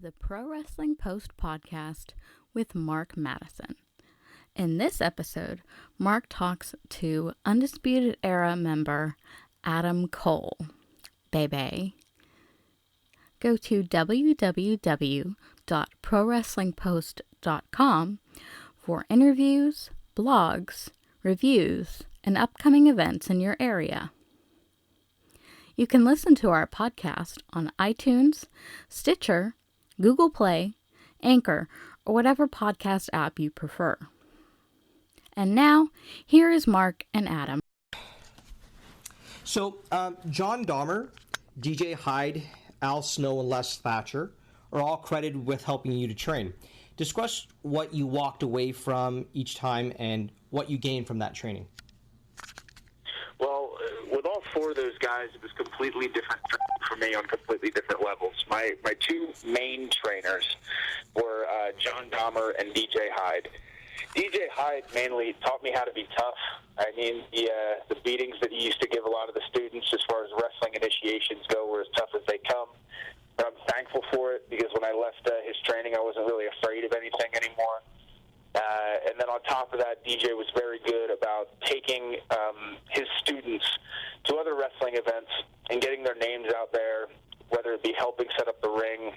the Pro Wrestling Post podcast with Mark Madison. In this episode, Mark talks to Undisputed Era member Adam Cole. Baby. Go to www.prowrestlingpost.com for interviews, blogs, reviews, and upcoming events in your area. You can listen to our podcast on iTunes, Stitcher, Google Play, Anchor, or whatever podcast app you prefer. And now, here is Mark and Adam. So, John Dahmer, DJ Hyde, Al Snow, and Les Thatcher are all credited with helping you to train. Discuss what you walked away from each time and what you gained from that training. Well, with all four of those guys, it was completely different for me on completely different levels. My two main trainers were John Dahmer and DJ Hyde. DJ Hyde mainly taught me how to be tough. I mean, the beatings that he used to give a lot of the students as far as wrestling initiations go were as tough as they come. But I'm thankful for it because when I left his training, I wasn't really afraid of anything anymore. And then on top of that, DJ was very good about taking his students to other wrestling events and getting their names out there, whether it be helping set up the ring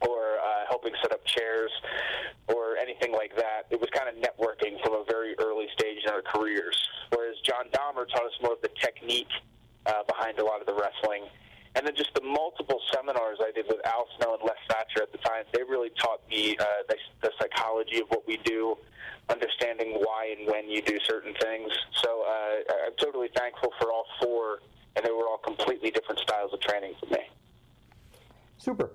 or helping set up chairs or anything like that. It was kind of networking from a very early stage in our careers. Whereas John Dahmer taught us more of the technique behind a lot of the wrestling. And then just the multiple seminars I did with Al Snow and Les Thatcher at the time, they really taught me the psychology of what we do, understanding why and when you do certain things. So I'm totally thankful for all four, and they were all completely different styles of training for me. Super.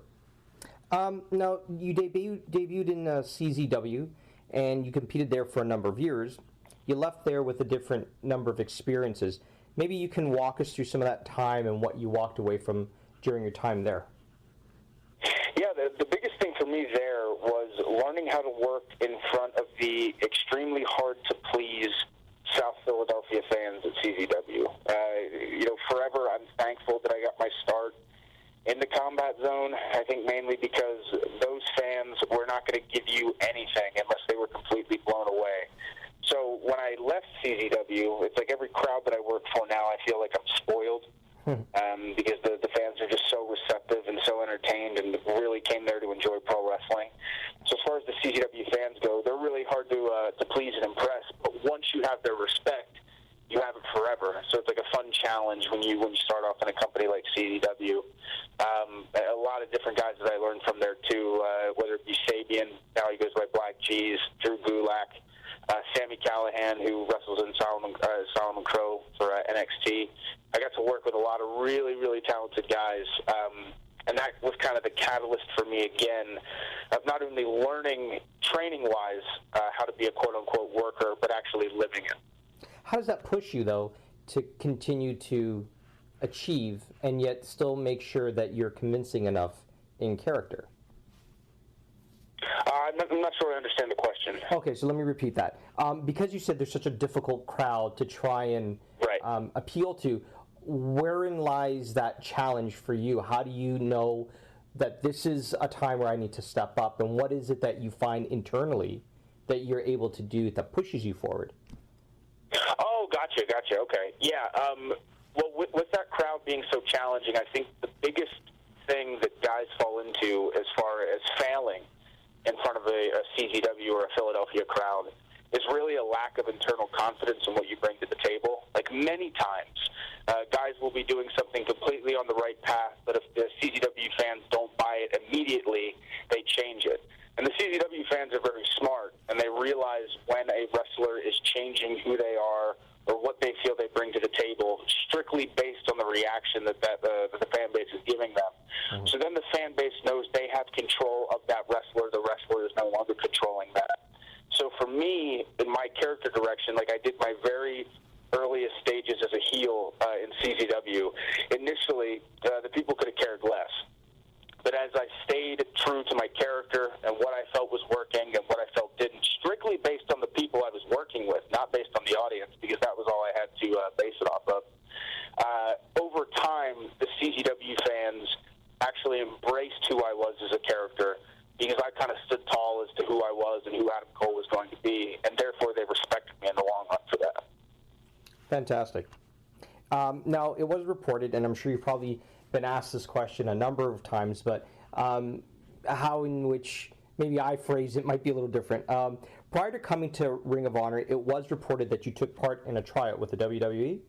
Now, you debuted in CZW, and you competed there for a number of years. You left there with a different number of experiences. Maybe you can walk us through some of that time and what you walked away from during your time there. Yeah, the biggest thing for me there was learning how to work in front of the extremely hard-to-please South Philadelphia fans at CZW. Forever I'm thankful that I got my start in the combat zone. I think mainly because those fans were not going to give you anything unless they were completely blown away. So when I left CZW, it's like every crowd that I work for now, I feel like I'm spoiled because the fans are just so receptive and so entertained and really came there to enjoy pro wrestling. So as far as the CZW fans go, they're really hard to please and impress. But once you have their respect, you have it forever. So it's like a fun challenge when you start off in a company like CZW. A lot of different guys that I learned from there too, whether it be Sabian, now he goes by Black Cheese, Drew Gulak, Sammy Callahan, who wrestles in Solomon Crow for NXT. I got to work with a lot of really, really talented guys, and that was kind of the catalyst for me again of not only learning training-wise how to be a quote-unquote worker, but actually living it. How does that push you, though, to continue to achieve and yet still make sure that you're convincing enough in character? I'm not sure I understand the question. Okay, so let me repeat that. Because you said there's such a difficult crowd to try and appeal to, wherein lies that challenge for you? How do you know that this is a time where I need to step up, and what is it that you find internally that you're able to do that pushes you forward? Oh, gotcha, okay. Yeah, well, with that crowd being so challenging, I think the biggest thing that guys fall into as far as failing in front of a CZW or a Philadelphia crowd is really a lack of internal confidence in what you bring to the table. Like many times, guys will be doing something completely on the right path, but if the CZW fans don't buy it immediately, they change it. And the CZW fans are very smart, and they realize when a wrestler is changing who they are or what they feel they bring to the table strictly based on the reaction that the fan base is giving them. Mm-hmm. So then the fan base knows they have control of that wrestler. The wrestler is no longer controlling that. So for me, in my character direction, like I did my very earliest stages as a heel in CZW, initially the people could have cared less. But as I stayed true to my character and what I felt was working and what I felt didn't, strictly based on the people I was working with, not based on the audience, because that was all I had to base it off of, over time, the CZW fans actually actually embraced who I was as a character because I kind of stood tall as to who I was and who Adam Cole was going to be, and therefore they respected me in the long run for that. Fantastic. Now, it was reported, and I'm sure you've probably been asked this question a number of times, but how in which maybe I phrase it might be a little different. Prior to coming to Ring of Honor, it was reported that you took part in a tryout with the WWE?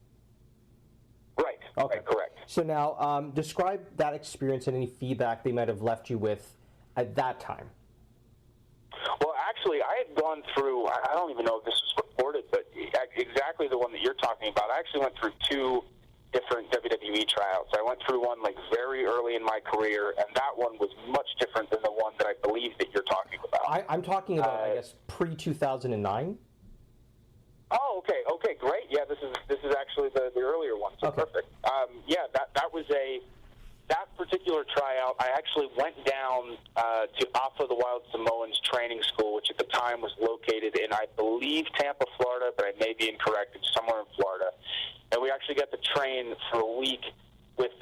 Right. Okay. Right, correct. So now, describe that experience and any feedback they might have left you with at that time. Well, actually, I had gone through, I don't even know if this was reported, but exactly the one that you're talking about. I actually went through 2 different WWE tryouts. I went through one like very early in my career, and that one was much different than the one that I believe that you're talking about. I'm talking about, I guess, pre-2009? Oh, okay, great. Yeah, this is actually the earlier one, so okay. Perfect. Yeah, that was that particular tryout. I actually went down to Alpha the Wild Samoans training school, which at the time was located in, I believe, Tampa, Florida, but I may be incorrect. It's somewhere in Florida. And we actually got to train for a week with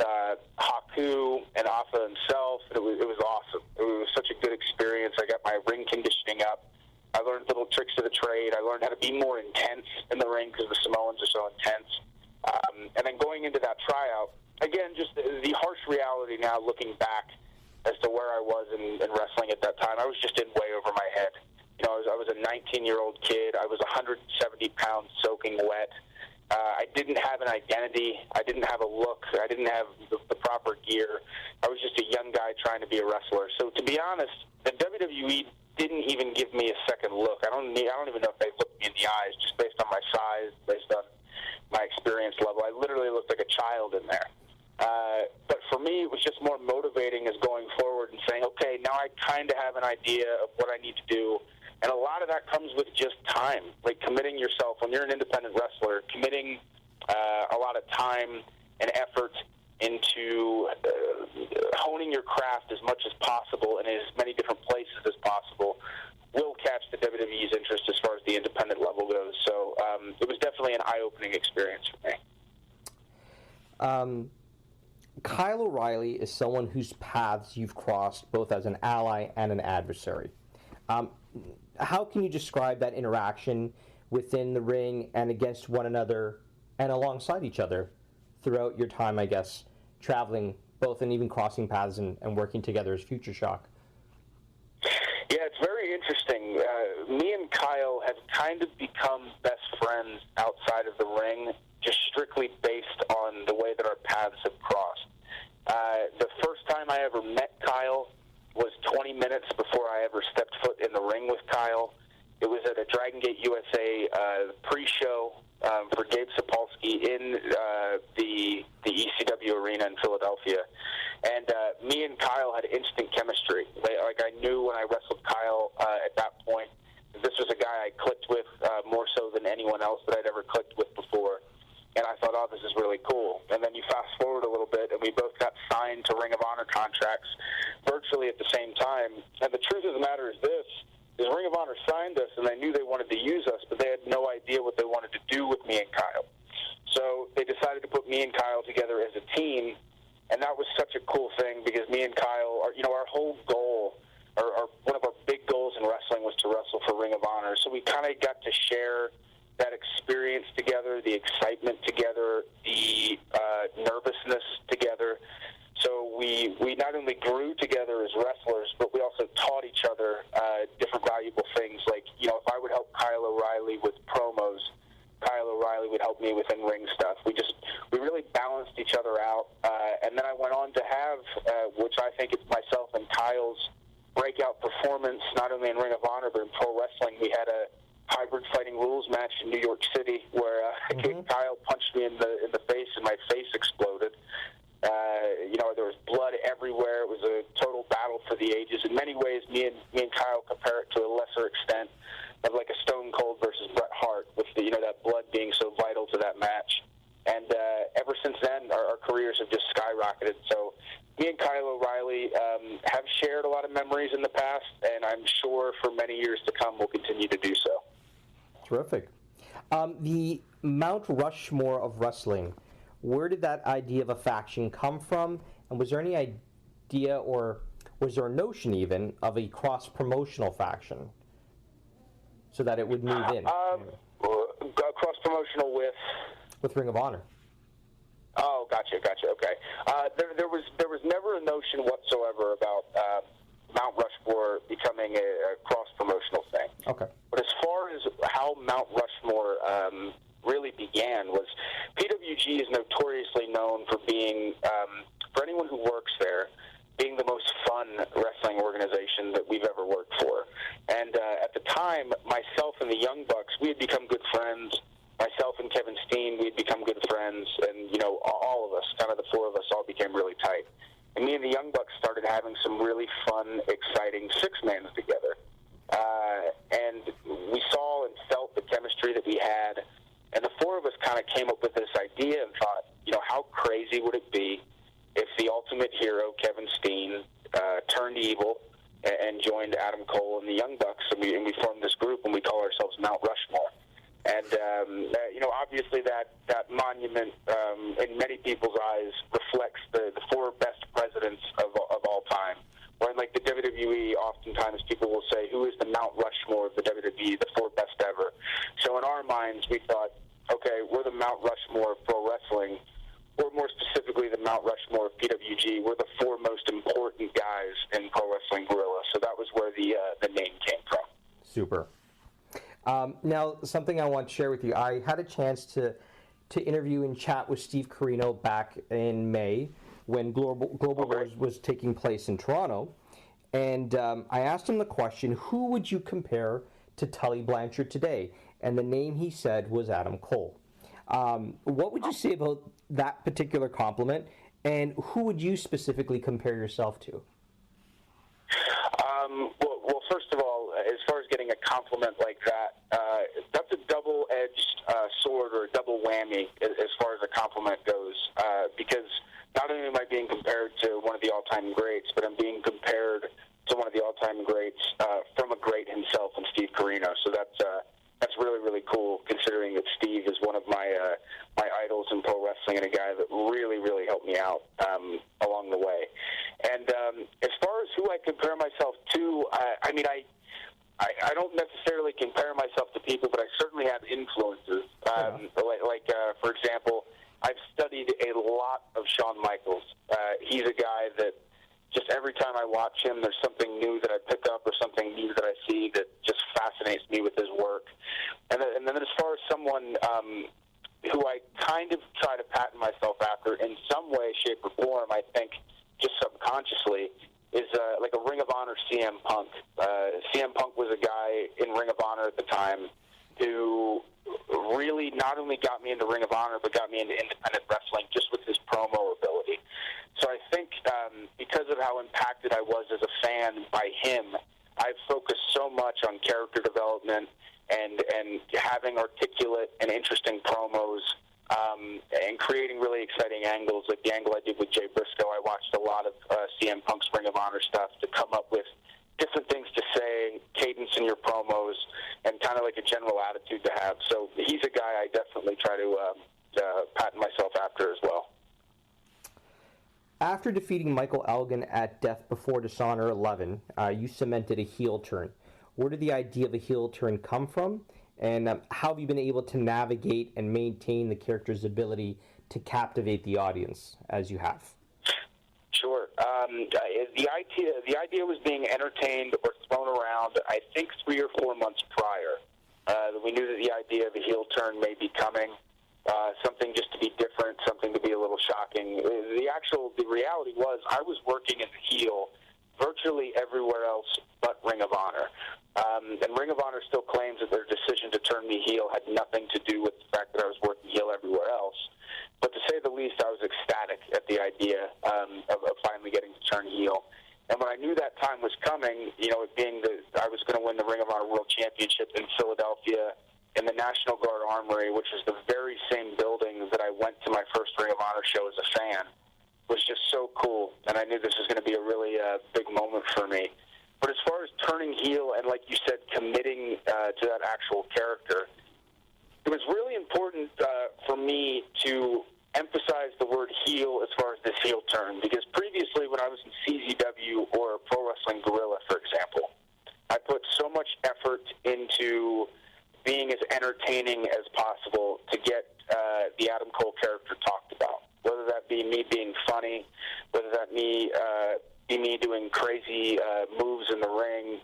Haku and Alpha himself. It was awesome. It was such a good experience. I got my ring conditioning up. I learned little tricks of the trade. I learned how to be more intense in the ring because the Samoans are so intense. And then going into that tryout, again, just the harsh reality now looking back as to where I was in wrestling at that time, I was just in way over my head. You know, I was a 19-year-old kid. I was 170 pounds soaking wet. I didn't have an identity. I didn't have a look. I didn't have the proper gear. I was just a young guy trying to be a wrestler. So to be honest, the WWE didn't even give me a second look. I don't even know if they looked me in the eyes, just based on my size, based on my experience level. I literally looked like a child in there. But for me, it was just more motivating as going forward and saying, okay, now I kind of have an idea of what I need to do. And a lot of that comes with just time, like committing yourself. When you're an independent wrestler, committing a lot of time and effort into honing your craft as much as possible and in as many different places as possible will catch the WWE's interest as far as the independent level goes. So it was definitely an eye-opening experience for me. Kyle O'Reilly is someone whose paths you've crossed both as an ally and an adversary. How can you describe that interaction within the ring and against one another and alongside each other throughout your time, I guess, traveling both and even crossing paths and working together as Future Shock? Yeah, it's very interesting. Me and Kyle have kind of become best friends outside of the ring, just strictly based on the way that our paths have crossed. The first time I ever met Kyle was 20 minutes before I ever stepped foot in the ring with Kyle. It was at a Dragon Gate USA pre-show for Gabe Sapolsky in the ECW arena in Philadelphia. And me and Kyle had instant chemistry. Like I knew when I wrestled Kyle at that point, this was a guy I clicked with more so than anyone else that I'd ever clicked with before. And I thought, oh, this is really cool. And then you fast forward a little bit, and we both got signed to Ring of Honor contracts virtually at the same time. And the truth of the matter is this, is Ring of Honor signed us, and they knew they wanted to use us, but they had no idea what they wanted to do with me and Kyle. So they decided to put me and Kyle together as a team, and that was such a cool thing because me and Kyle, our whole goal, or one of our big goals in wrestling was to wrestle for Ring of Honor. So we kind of got to share that experience together, the excitement together, the nervousness together. So we not only grew together as wrestlers, but we also taught each other different valuable things. Like, if I would help Kyle O'Reilly with promos, Kyle O'Reilly would help me with in-ring stuff. We really balanced each other out. And then I went on to have, which I think is myself and Kyle's breakout performance, not only in Ring of Honor, but in pro wrestling. We had a hybrid fighting rules match in New York City where Kyle punched me in the face and my face exploded. There was blood everywhere. It was a total battle for the ages. In many ways, me and Kyle compare it to a lesser extent of like a Stone Cold versus Bret Hart, with that blood being so vital to that match. And ever since then, our careers have just skyrocketed. So me and Kyle O'Reilly have shared a lot of memories in the past, and I'm sure for many years to come we'll continue to do so. Terrific. The Mount Rushmore of Wrestling, where did that idea of a faction come from? And was there any idea, or was there a notion even of a cross-promotional faction so that it would move in? Cross-promotional with Ring of Honor. Oh, gotcha. Okay. There was never a notion whatsoever about Mount Rushmore becoming a cross-promotional thing. Okay. But as far as how Mount Rushmore really began, was PWG is notoriously known for being, for anyone who works there, being the most fun wrestling organization that we've ever worked for. And at the time, myself and the Young Bucks, we had become good friends. Myself and Kevin Steen, we had become good friends. And, you know, all of us, kind of the four of us, all became really tight. And me and the Young Bucks started having some really fun, exciting six-mans together. And we saw and felt the chemistry that we had. And the four of us kind of came up with this idea and thought, you know, how crazy would it be if the ultimate hero, Kevin Steen, turned evil and joined Adam Cole and the Young Bucks, and we formed this group, and we call ourselves Mount Rushmore. And, you know, obviously that monument, in many people's eyes, reflects the four best presidents of all time. Or in, like, the WWE, oftentimes people will say, who is the Mount Rushmore of the WWE, the four best ever? So in our minds, we thought, okay, we're the Mount Rushmore of pro wrestling, or more specifically, the Mount Rushmore of PWG. We're the four most important guys in Pro Wrestling Guerrilla. So that was where the name came from. Super. Now, something I want to share with you. I had a chance to interview and chat with Steve Corino back in May when Global Wars was taking place in Toronto. And I asked him the question, who would you compare to Tully Blanchard today? And the name he said was Adam Cole. What would you say about that particular compliment? And who would you specifically compare yourself to? Well, first of all, as far as getting a compliment like that, that's a double-edged sword or a double whammy as far as a compliment goes, because not only am I being compared to one of the all-time greats, but I'm being compared to one of the all-time greats from a great himself, and Steve Corino. So that's really, really cool, considering that Steve is one of my idols in pro wrestling and a guy that really, really helped me out along the way. And as far as who I compare myself to, I mean, I don't necessarily compare myself to people, but I certainly have influences. For example, I've studied a lot of Shawn Michaels. He's a guy that just every time I watch him, there's something new that I pick up or something new that I see that just fascinates me with his work. And then as far as someone who I kind of try to pattern myself after in some way, shape, or form, I think just subconsciously, is like a Ring of Honor CM Punk. CM Punk was a guy in Ring of Honor at the time who really not only got me into Ring of Honor, but got me into independent wrestling just with his promo ability. So I think because of how impacted I was as a fan by him, I've focused so much on character development and having articulate and interesting promos and creating really exciting angles, like the angle I did with Jay Briscoe. I watched a lot of CM Punk's Ring of Honor stuff to come up with different things to say, cadence in your promos, and kind of like a general attitude to have. So he's a guy I definitely try to pattern myself after as well. After defeating Michael Elgin at Death Before Dishonor 11, you cemented a heel turn. Where did the idea of a heel turn come from? And how have you been able to navigate and maintain the character's ability to captivate the audience as you have? Sure. The idea was being entertained or thrown around, I think, 3 or 4 months prior. We knew that the idea of a heel turn may be coming, something just to be different, something to be a little shocking. The reality was I was working as a heel virtually everywhere else but Ring of Honor. And Ring of Honor still claims that their decision to turn me heel had nothing to do with the fact that I was working heel everywhere else. But to say the least, I was ecstatic at the idea of finally getting to turn heel. And when I knew that time was coming, you know, it being that I was going to win the Ring of Honor World Championship in Philadelphia in the National Guard Armory, which was the very same building that I went to my first Ring of Honor show as a fan, was just so cool. And I knew this was going to be a really big moment for me. But as far as turning heel and, like you said, committing to that actual character, it was really important for me to emphasize the word heel as far as this heel turn, because previously when I was in heel character talked about, whether that be me being funny, whether that be me doing crazy moves in the ring,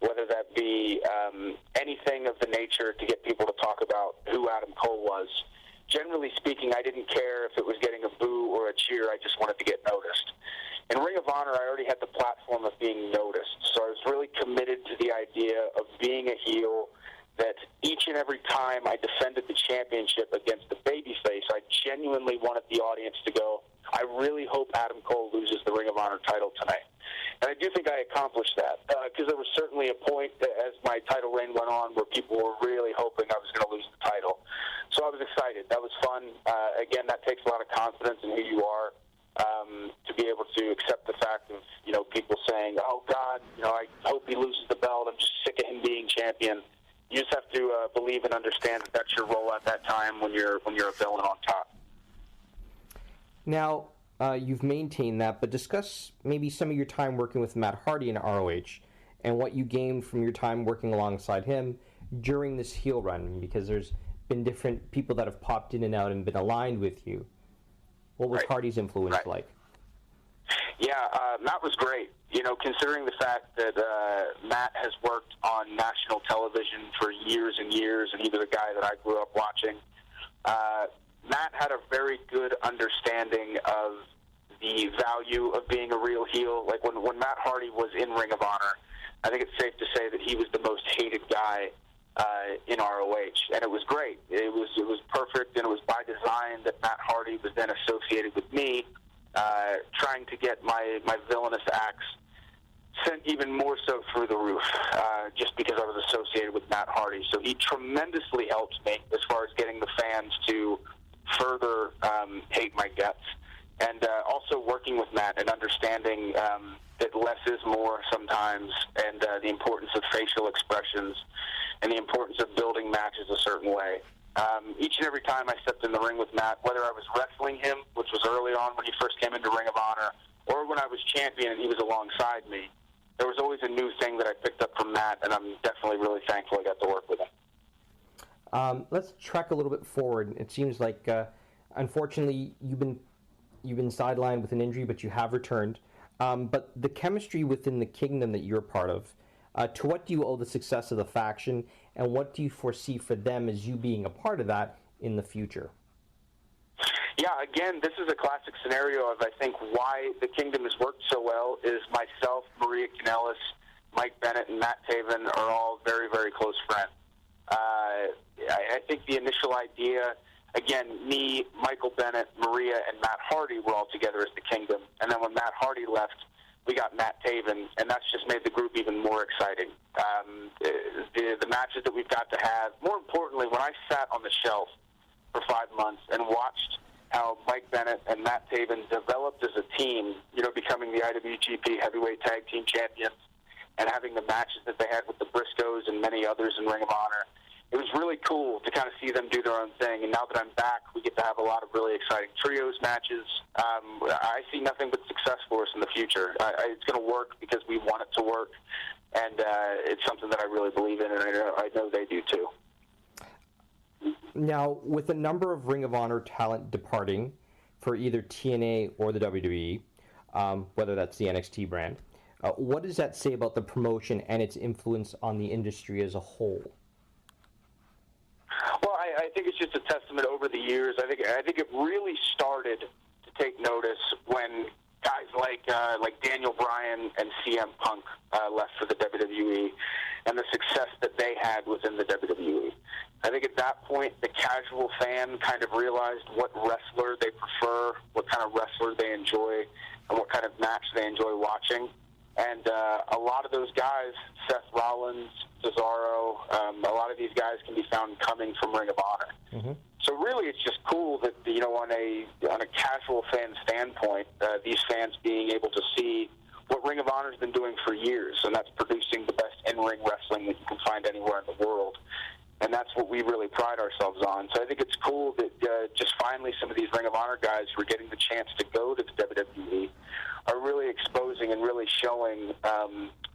whether that be anything of the nature to get people to talk about who Adam Cole was. Generally speaking, I didn't care if it was getting a boo or a cheer. I just wanted to get noticed. In Ring of Honor, I already had the platform of being noticed, so I was really committed to the idea of being a heel, that each and every time I defended the championship against the babyface, I genuinely wanted the audience to go, I really hope Adam Cole loses the Ring of Honor title tonight. And I do think I accomplished that, because there was certainly a point as my title reign went on where people were really hoping I was going to lose the title. So I was excited. That was fun. Again, that takes a lot of confidence in who you are, to be able to accept the fact of, people saying, oh, God, I hope he loses the belt. I'm just sick of him being champion. You just have to believe and understand that that's your role at that time when you're a villain on top. Now, you've maintained that, but discuss maybe some of your time working with Matt Hardy in ROH and what you gained from your time working alongside him during this heel run, because there's been different people that have popped in and out and been aligned with you. What was Hardy's influence like? Yeah, Matt was great. Considering the fact that Matt has worked on national television for years and years, and he was a guy that I grew up watching, Matt had a very good understanding of the value of being a real heel. Like when Matt Hardy was in Ring of Honor, I think it's safe to say that he was the most hated guy in ROH, and it was great. It was perfect, and it was by design that Matt Hardy was then associated with me, trying to get my villainous acts sent even more so through the roof, just because I was associated with Matt Hardy. So he tremendously helped me as far as getting the fans to further hate my guts, and also working with Matt and understanding that less is more sometimes, and the importance of facial expressions and the importance of building matches a certain way. Each and every time I stepped in the ring with Matt, whether I was wrestling him, which was early on when he first came into Ring of Honor, or when I was champion and he was alongside me, there was always a new thing that I picked up from Matt, and I'm definitely really thankful I got to work with him. Let's track a little bit forward. It seems like, unfortunately, you've been sidelined with an injury, but you have returned. But the chemistry within the kingdom that you're part of, to what do you owe the success of the faction, and what do you foresee for them as you being a part of that in the future? Yeah, again, this is a classic scenario of, I think, why the kingdom has worked so well is myself, Maria Kanellis, Mike Bennett, and Matt Taven are all very, very close friends. I think the initial idea, again, me, Michael Bennett, Maria, and Matt Hardy were all together as the kingdom. And then when Matt Hardy left, we got Matt Taven, and that's just made the group even more exciting. The matches that we've got to have, more importantly, when I sat on the shelf for 5 months and watched how Mike Bennett and Matt Taven developed as a team, becoming the IWGP Heavyweight Tag Team Champions, and having the matches that they had with the Briscoes and many others in Ring of Honor, it was really cool to kind of see them do their own thing. And now that I'm back, we get to have a lot of really exciting trios matches. I see nothing but success for us in the future. It's going to work because we want it to work, and it's something that I really believe in, and I know they do too. Now, with a number of Ring of Honor talent departing for either TNA or the WWE, whether that's the NXT brand, what does that say about the promotion and its influence on the industry as a whole? Well, I think it's just a testament over the years. I think it really started to take notice when guys like Daniel Bryan and CM Punk left for the WWE, and the success that they had within the WWE. I think at that point, the casual fan kind of realized what wrestler they prefer, what kind of wrestler they enjoy, and what kind of match they enjoy watching. And a lot of those guys, Seth Rollins, Cesaro, a lot of these guys can be found coming from Ring of Honor. Mm-hmm. So really, it's just cool that on a casual fan standpoint, these fans being able to see what Ring of Honor has been doing for years, and that's producing the best in-ring wrestling that you can find anywhere in the world. And that's what we really pride ourselves on. So I think it's cool that just finally some of these Ring of Honor guys who are getting the chance to go to the WWE are really exposing and really showing,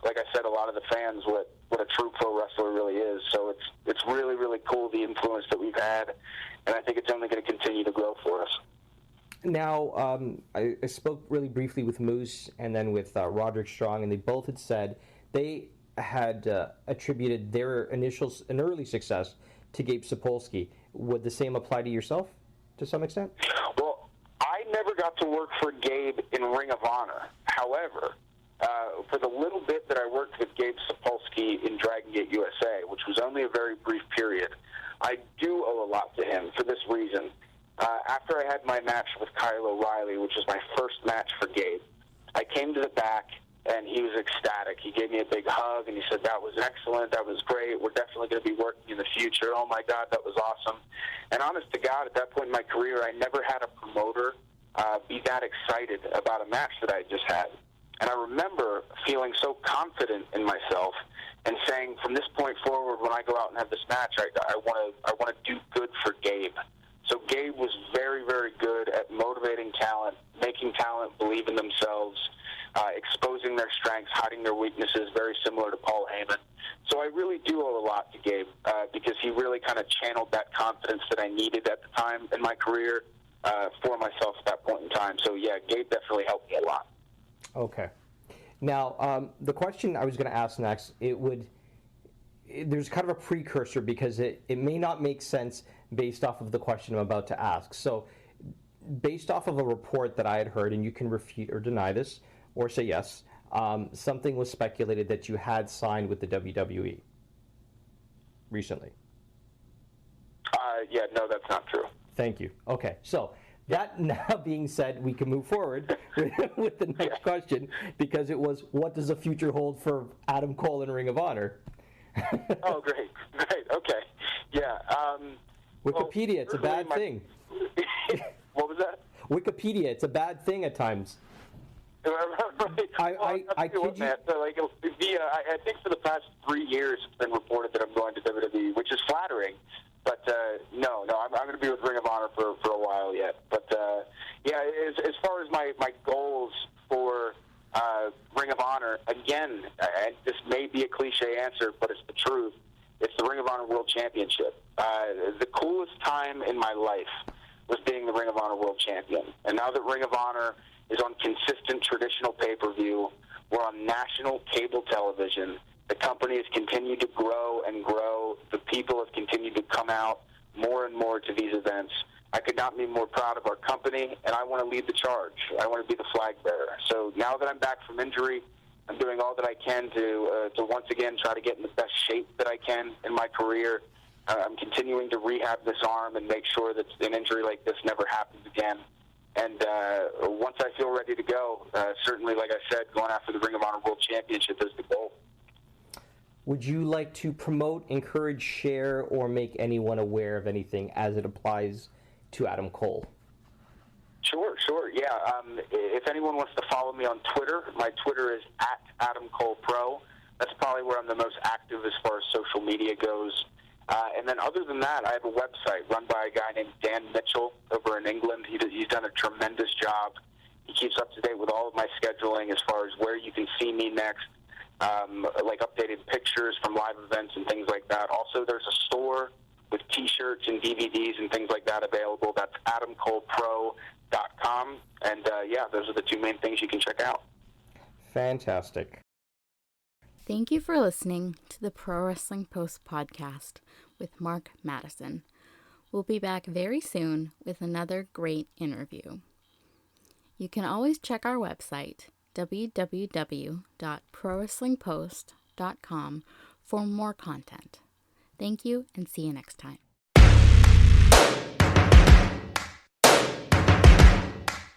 like I said, a lot of the fans what a true pro wrestler really is. So it's really, really cool, the influence that we've had and I think it's only going to continue to grow for us. Now, I spoke really briefly with Moose and then with Roderick Strong, and they both had said they had attributed their initial and early success to Gabe Sapolsky. Would the same apply to yourself to some extent? Well, I never got to work for Gabe in Ring of Honor. However, for the little bit that I worked with Gabe Sapolsky in Dragon Gate USA, which was only a very brief period, I do owe a lot to him for this reason. After I had my match with Kyle O'Reilly, which was my first match for Gabe, I came to the back, and he was ecstatic. He gave me a big hug, and he said, "That was excellent. That was great. We're definitely going to be working in the future. Oh, my God, that was awesome." And honest to God, at that point in my career, I never had a promoter be that excited about a match that I just had. And I remember feeling so confident in myself and saying, from this point forward, when I go out and have this match, I want to do good for Gabe. So Gabe was very, very good at motivating talent, making talent believe in themselves, exposing their strengths, hiding their weaknesses, very similar to Paul Heyman. So I really do owe a lot to Gabe because he really kind of channeled that confidence that I needed at the time in my career for myself at that point in time. So, yeah, Gabe definitely helped me a lot. Okay. Now, the question I was going to ask next, there's kind of a precursor because it may not make sense based off of the question I'm about to ask. So, based off of a report that I had heard, and you can refute or deny this, or say yes, something was speculated that you had signed with the WWE recently. Yeah, no, that's not true. Thank you. Okay, so that now being said, we can move forward with the next question, because it was, what does the future hold for Adam Cole in Ring of Honor? Oh, great, okay, yeah. Wikipedia, it's a bad thing. What was that? Wikipedia, it's a bad thing at times. I kid you. I think for the past 3 years it's been reported that I'm going to WWE, which is flattering. But no, I'm going to be with Ring of Honor for a while yet. But yeah, as far as my goals for Ring of Honor, again, and this may be a cliche answer, but it's the truth. It's the Ring of Honor World Championship. The coolest time in my life was being the Ring of Honor World Champion. And now that Ring of Honor is on consistent traditional pay-per-view, we're on national cable television. The company has continued to grow and grow. The people have continued to come out more and more to these events. I could not be more proud of our company, and I want to lead the charge. I want to be the flag bearer. So now that I'm back from injury, I'm doing all that I can to once again try to get in the best shape that I can in my career. I'm continuing to rehab this arm and make sure that an injury like this never happens again. And once I feel ready to go, certainly, like I said, going after the Ring of Honor World Championship is the goal. Would you like to promote, encourage, share, or make anyone aware of anything as it applies to Adam Cole? Sure, yeah. If anyone wants to follow me on Twitter, my Twitter is @AdamColePro. That's probably where I'm the most active as far as social media goes. And then other than that, I have a website run by a guy named Dan Mitchell over in England. He's done a tremendous job. He keeps up to date with all of my scheduling as far as where you can see me next, like updated pictures from live events and things like that. Also, there's a store with T-shirts and DVDs and things like that available. That's AdamColePro.com. And, yeah, those are the two main things you can check out. Fantastic. Thank you for listening to the Pro Wrestling Post podcast with Mark Madison. We'll be back very soon with another great interview. You can always check our website, www.prowrestlingpost.com, for more content. Thank you, and see you next time.